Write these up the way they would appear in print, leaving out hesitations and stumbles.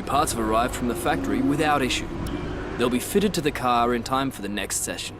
Parts have arrived from the factory without issue. They'll be fitted to the car in time for the next session.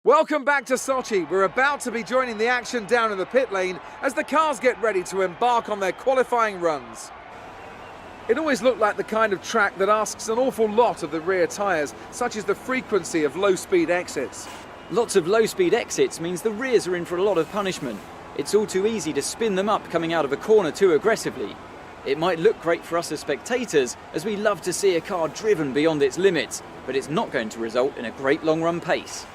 Welcome back to Sochi. We're about to be joining the action down in the pit lane as the cars get ready to embark on their qualifying runs. It always looked like the kind of track that asks an awful lot of the rear tyres, such as the frequency of low-speed exits. Lots of low-speed exits means the rears are in for a lot of punishment. It's all too easy to spin them up coming out of a corner too aggressively. It might look great for us as spectators, as we love to see a car driven beyond its limits, but it's not going to result in a great long-run pace.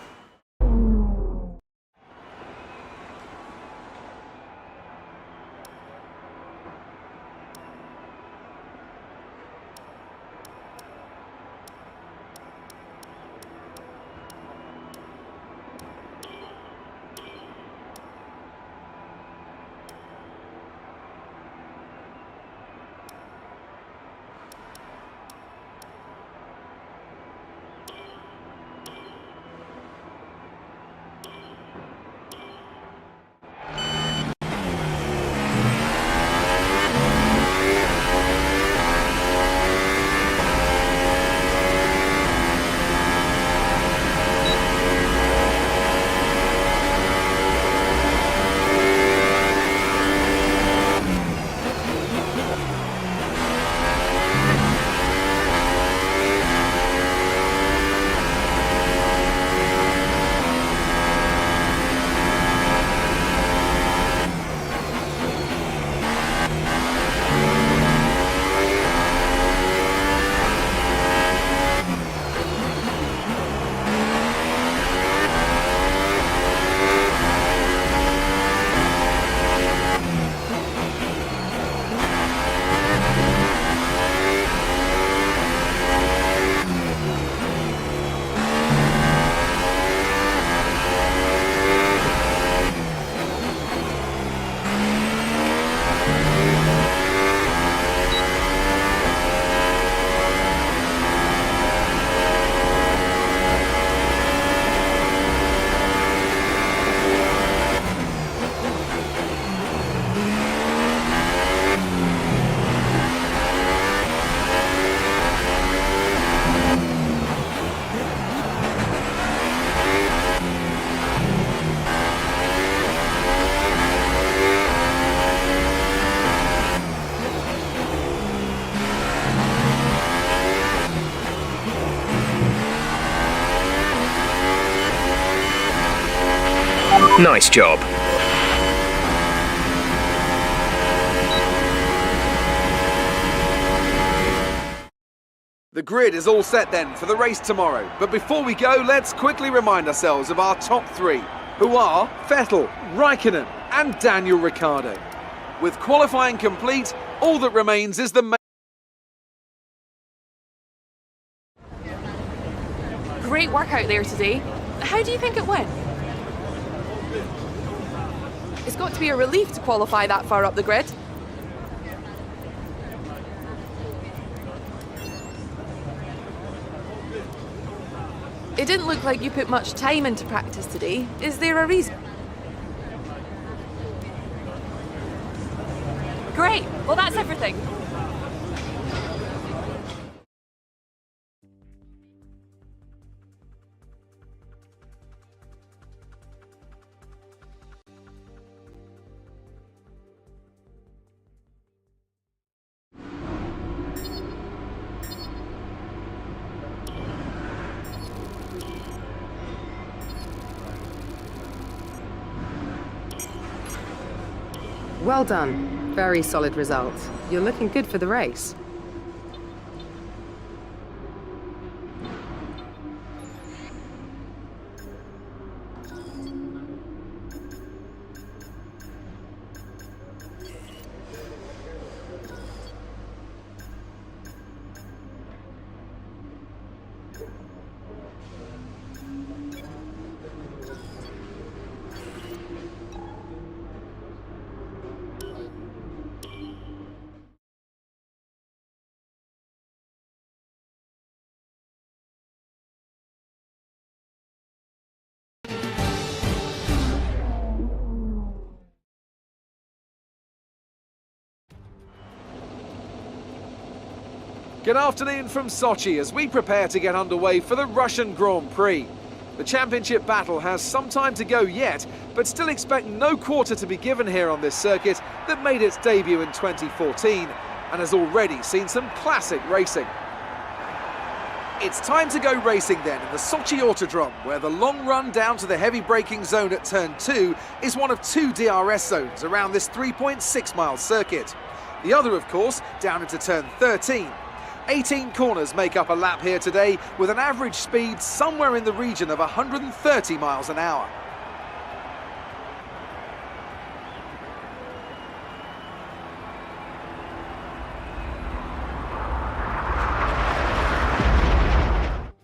Nice job. The grid is all set then for the race tomorrow. But before we go, let's quickly remind ourselves of our top three, who are Vettel, Raikkonen and Daniel Ricciardo. With qualifying complete, all that remains is the main... Great work out there today. How do you think it went? It's got to be a relief to qualify that far up the grid. It didn't look like you put much time into practice today. Is there a reason? Great. Well, that's everything. Well done. Very solid result. You're looking good for the race. Good afternoon from Sochi as we prepare to get underway for the Russian Grand Prix. The championship battle has some time to go yet, but still expect no quarter to be given here on this circuit that made its debut in 2014 and has already seen some classic racing. It's time to go racing then in the Sochi Autodrome, where the long run down to the heavy braking zone at turn 2 is one of 2 DRS zones around this 3.6-mile circuit. The other, of course, down into turn 13. 18 corners make up a lap here today, with an average speed somewhere in the region of 130 miles an hour.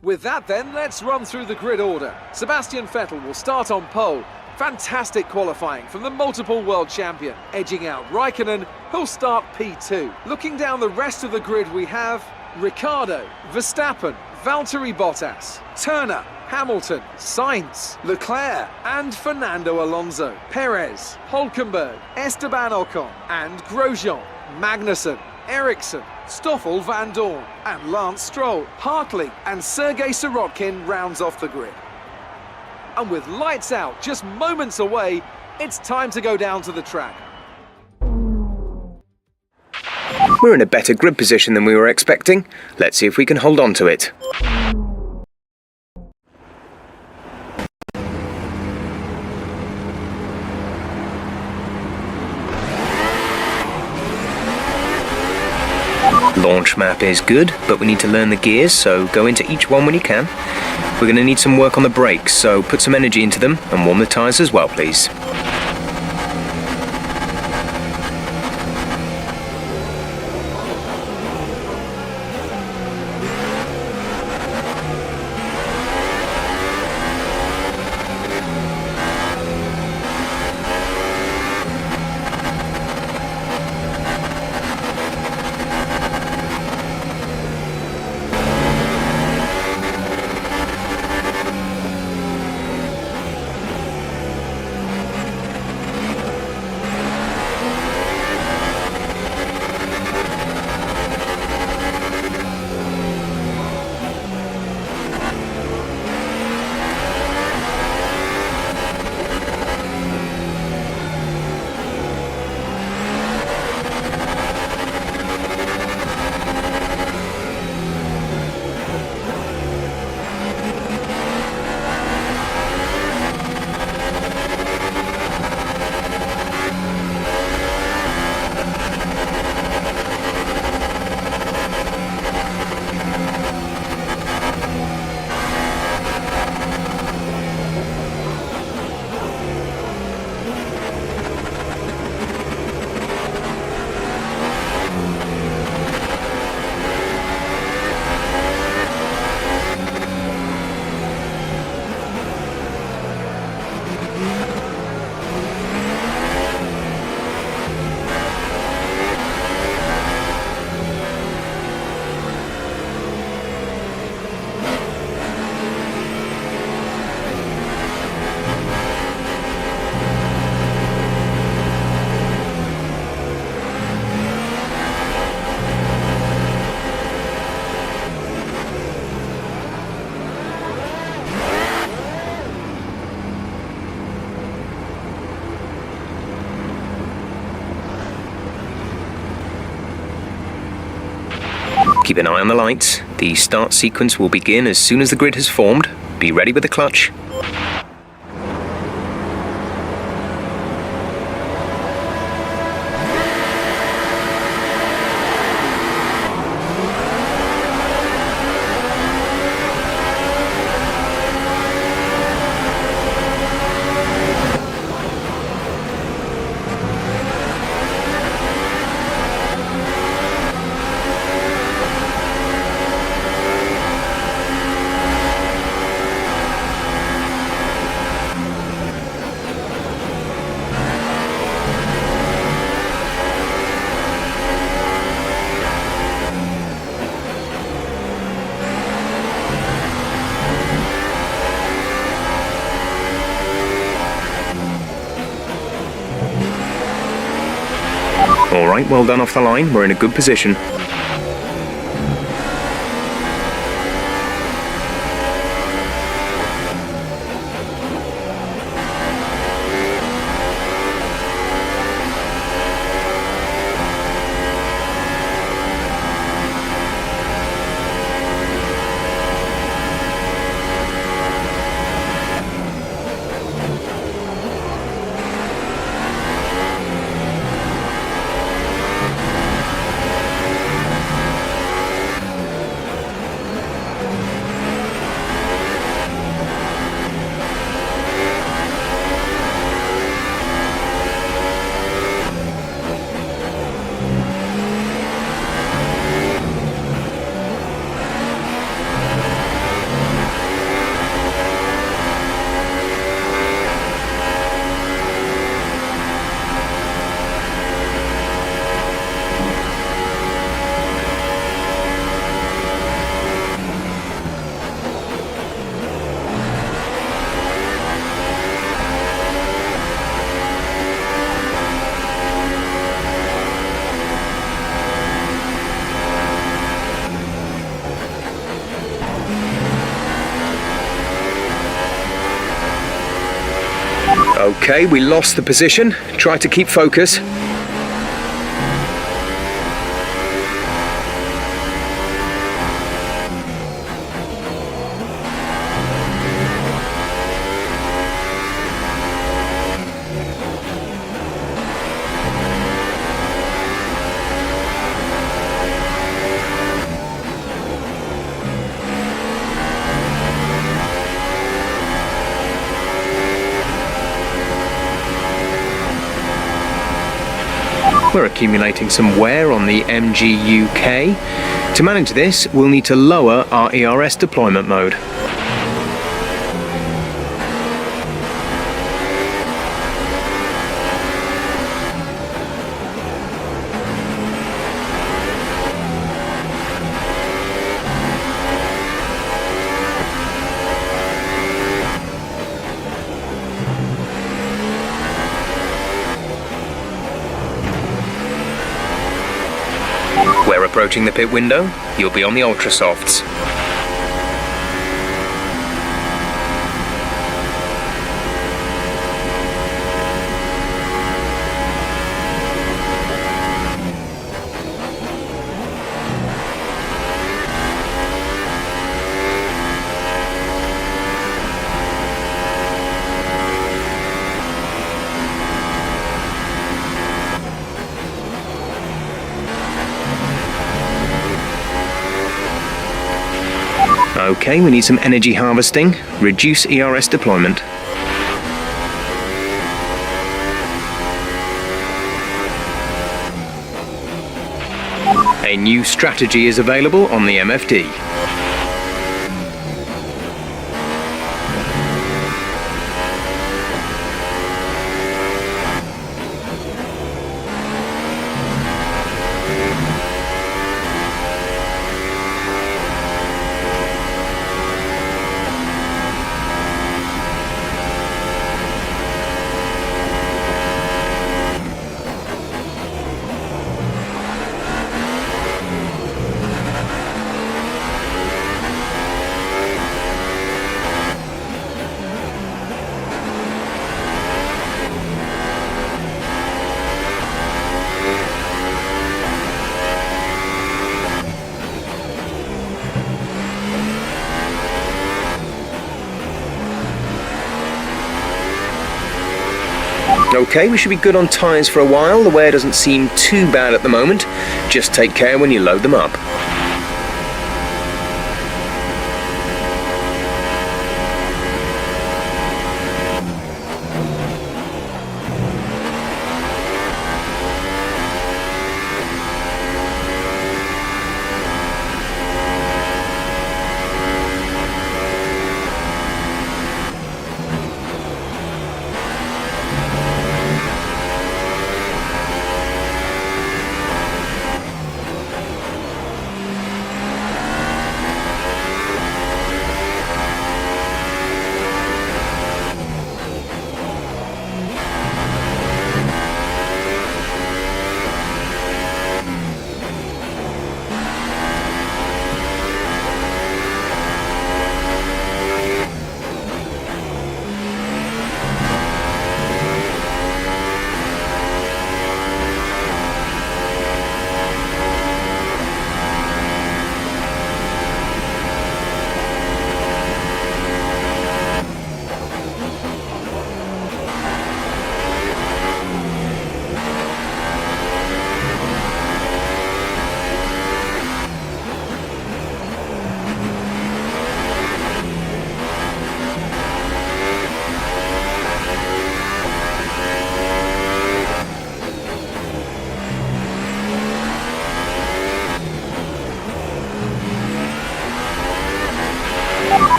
With that then, let's run through the grid order. Sebastian Vettel will start on pole. Fantastic qualifying from the multiple world champion, edging out Raikkonen, who'll start P2. Looking down the rest of the grid, we have Ricciardo, Verstappen, Valtteri Bottas, Turner, Hamilton, Sainz, Leclerc and Fernando Alonso, Perez, Hülkenberg, Esteban Ocon and Grosjean, Magnussen, Ericsson, Stoffel Van Dorn and Lance Stroll. Hartley and Sergei Sirotkin rounds off the grid. And with lights out just moments away, it's time to go down to the track. We're in a better grid position than we were expecting. Let's see if we can hold on to it. Launch map is good, but we need to learn the gears, so go into each one when you can. We're going to need some work on the brakes, so put some energy into them and warm the tyres as well, please. Keep an eye on the lights. The start sequence will begin as soon as the grid has formed. Be ready with the clutch. Alright, well done off the line. We're in a good position. Okay, we lost the position. Try to keep focus. We're accumulating some wear on the MGUK. To manage this, we'll need to lower our ERS deployment mode. We're approaching the pit window. You'll be on the ultra softs. Okay, we need some energy harvesting. Reduce ERS deployment. A new strategy is available on the MFD. Okay, we should be good on tyres for a while. The wear doesn't seem too bad at the moment. Just take care when you load them up.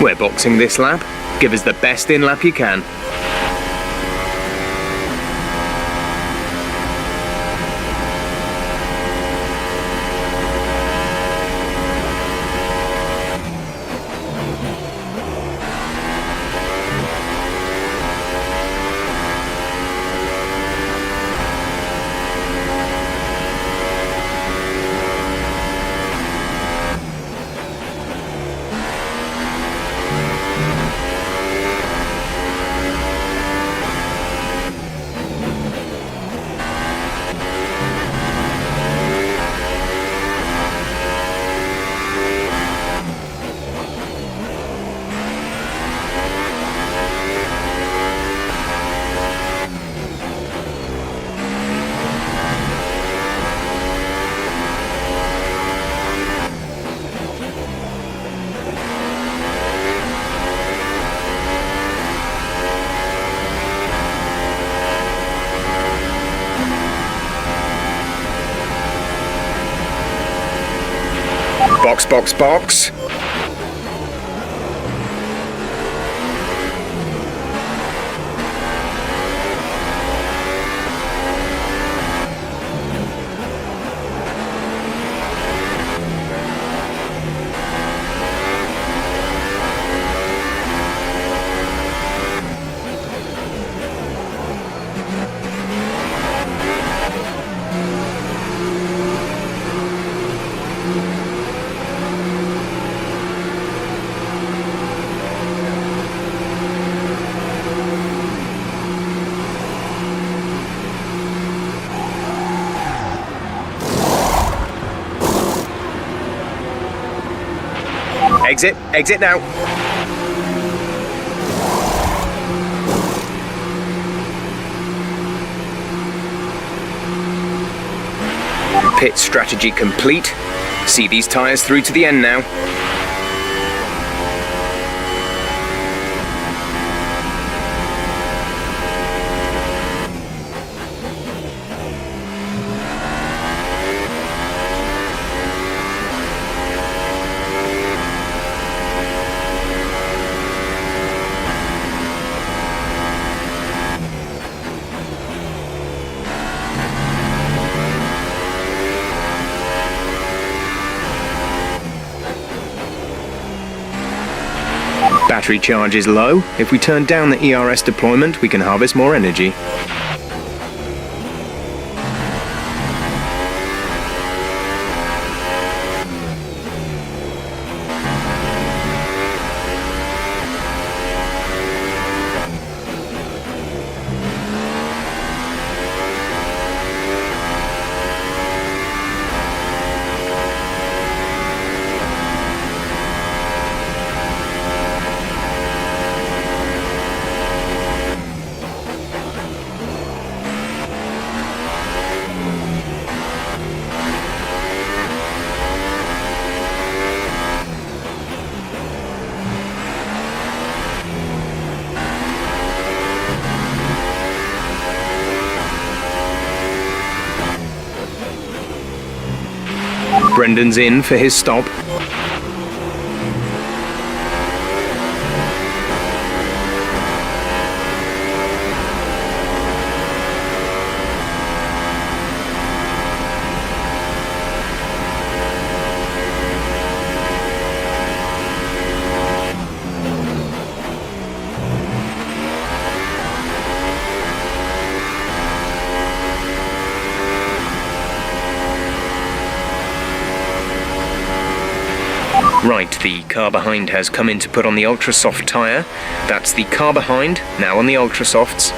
We're boxing this lap. Give us the best in-lap you can. Box, box, box. Exit, exit now. Pit strategy complete. See these tyres through to the end now. Battery charge is low. If we turn down the ERS deployment, we can harvest more energy. Brendan's in for his stop. Right, the car behind has come in to put on the ultra soft tyre. That's the car behind, now on the ultra softs.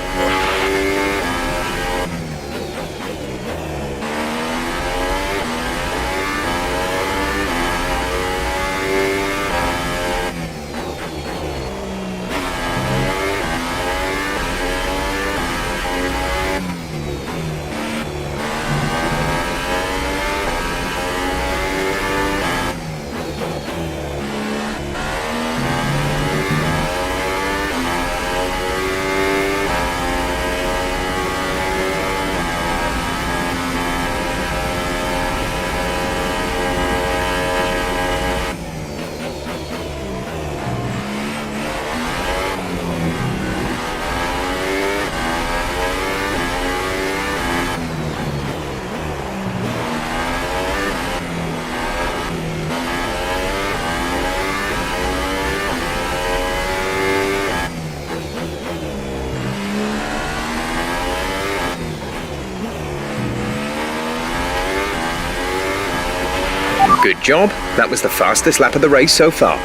job. That was the fastest lap of the race so far.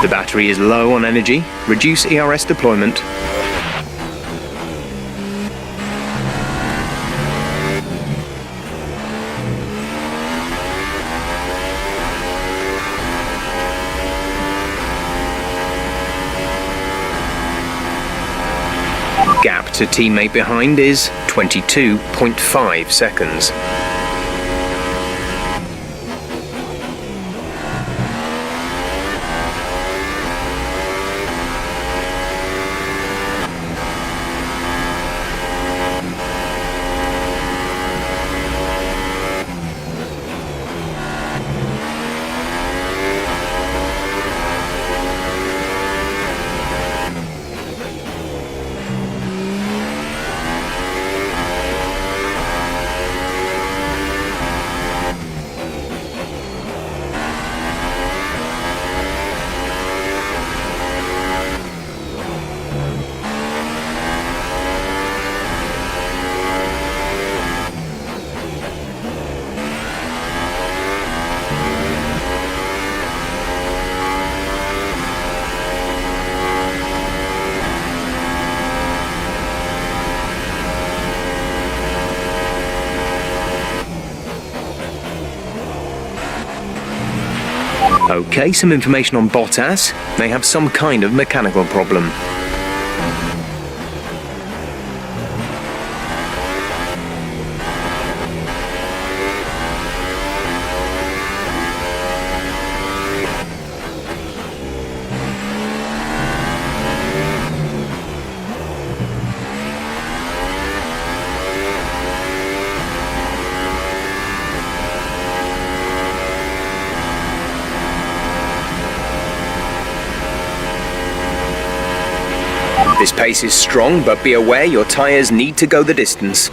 The battery is low on energy. Reduce ERS deployment. Gap to teammate behind is 22.5 seconds. Okay, some information on Bottas. They have some kind of mechanical problem. This pace is strong, but be aware your tyres need to go the distance.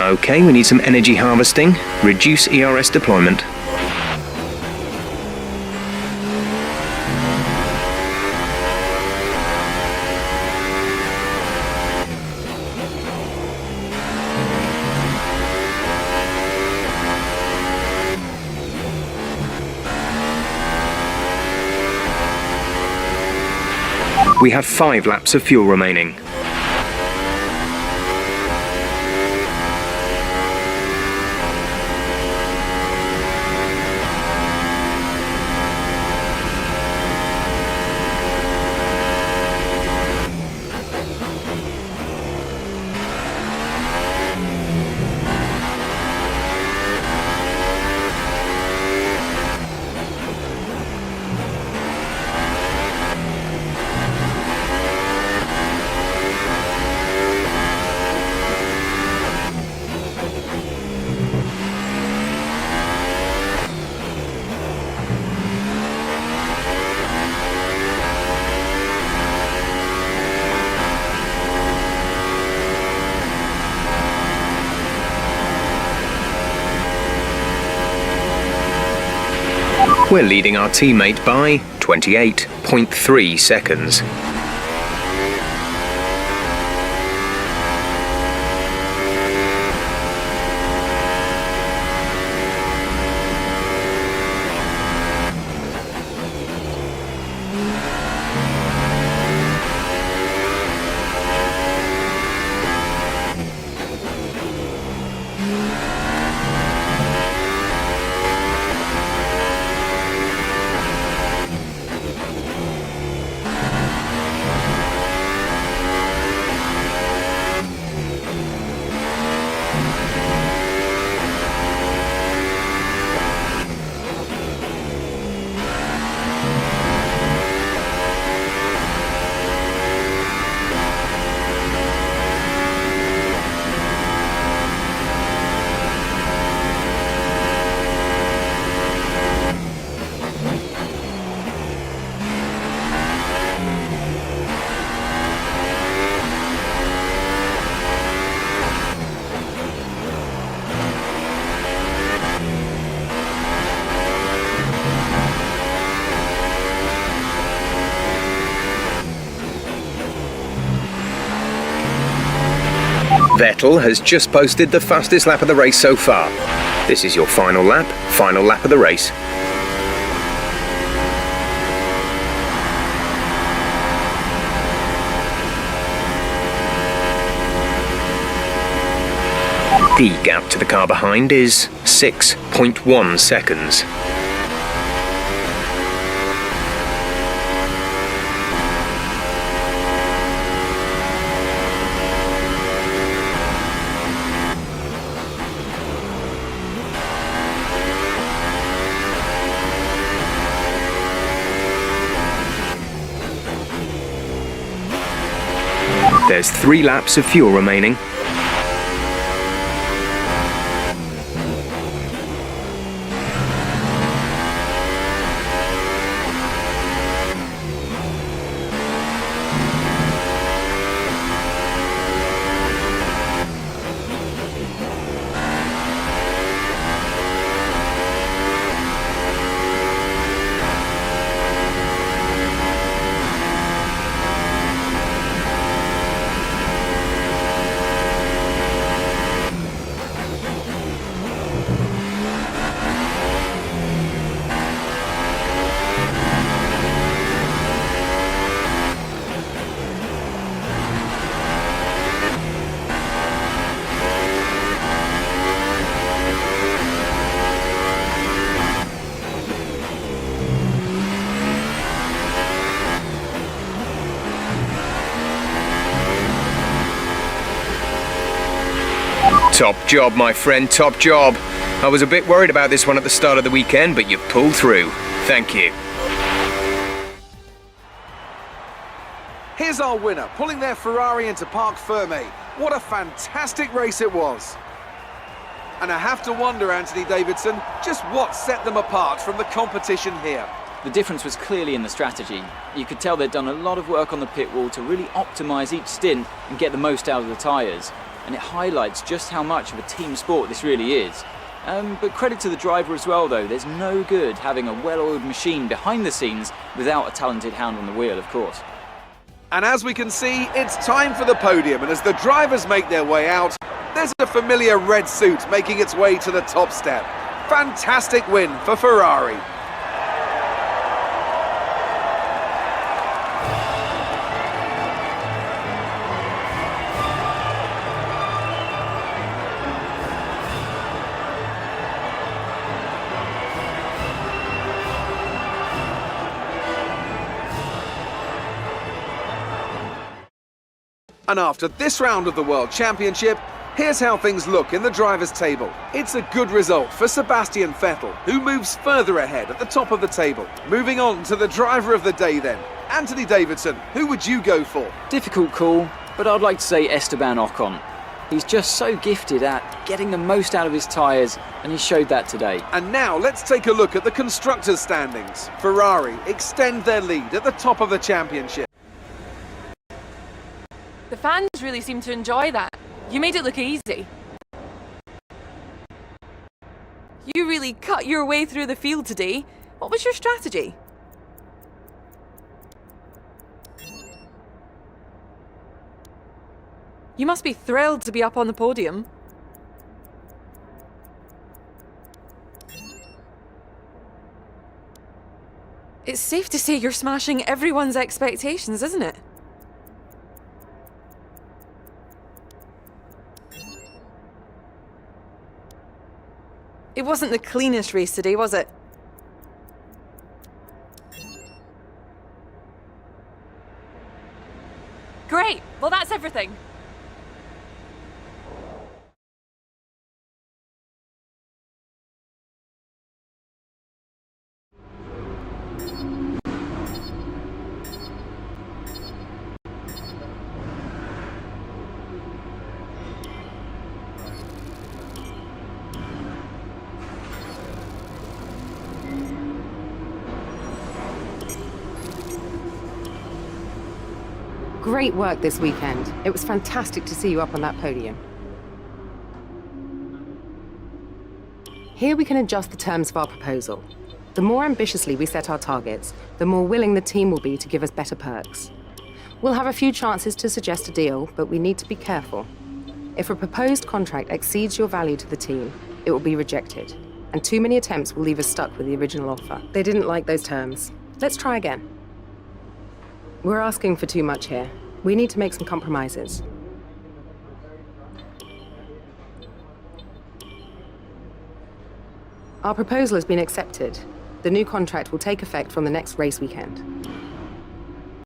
Okay, we need some energy harvesting. Reduce ERS deployment. We have 5 laps of fuel remaining. We're leading our teammate by 28.3 seconds. Vettel has just posted the fastest lap of the race so far. This is your final lap of the race. The gap to the car behind is 6.1 seconds. There's 3 laps of fuel remaining. Top job, my friend, top job. I was a bit worried about this one at the start of the weekend, but you've pulled through. Thank you. Here's our winner, pulling their Ferrari into Parc Fermé. What a fantastic race it was. And I have to wonder, Anthony Davidson, just what set them apart from the competition here. The difference was clearly in the strategy. You could tell they'd done a lot of work on the pit wall to really optimise each stint and get the most out of the tyres. and it highlights just how much of a team sport this really is. But credit to the driver as well though, there's no good having a well-oiled machine behind the scenes without a talented hand on the wheel, of course. And as we can see, it's time for the podium, and as the drivers make their way out, there's a familiar red suit making its way to the top step. Fantastic win for Ferrari. And after this round of the World Championship, here's how things look in the drivers' table. It's a good result for Sebastian Vettel, who moves further ahead at the top of the table. Moving on to the driver of the day then. Anthony Davidson, who would you go for? Difficult call, but I'd like to say Esteban Ocon. He's just so gifted at getting the most out of his tyres, and he showed that today. And now let's take a look at the constructors' standings. Ferrari extend their lead at the top of the championship. The fans really seem to enjoy that. You made it look easy. You really cut your way through the field today. What was your strategy? You must be thrilled to be up on the podium. It's safe to say you're smashing everyone's expectations, isn't it? It wasn't the cleanest race today, was it? Great! Well, that's everything. Great work this weekend. It was fantastic to see you up on that podium. Here we can adjust the terms of our proposal. The more ambitiously we set our targets, the more willing the team will be to give us better perks. We'll have a few chances to suggest a deal, but we need to be careful. If a proposed contract exceeds your value to the team, it will be rejected, and too many attempts will leave us stuck with the original offer. They didn't like those terms. Let's try again. We're asking for too much here. We need to make some compromises. Our proposal has been accepted. The new contract will take effect from the next race weekend.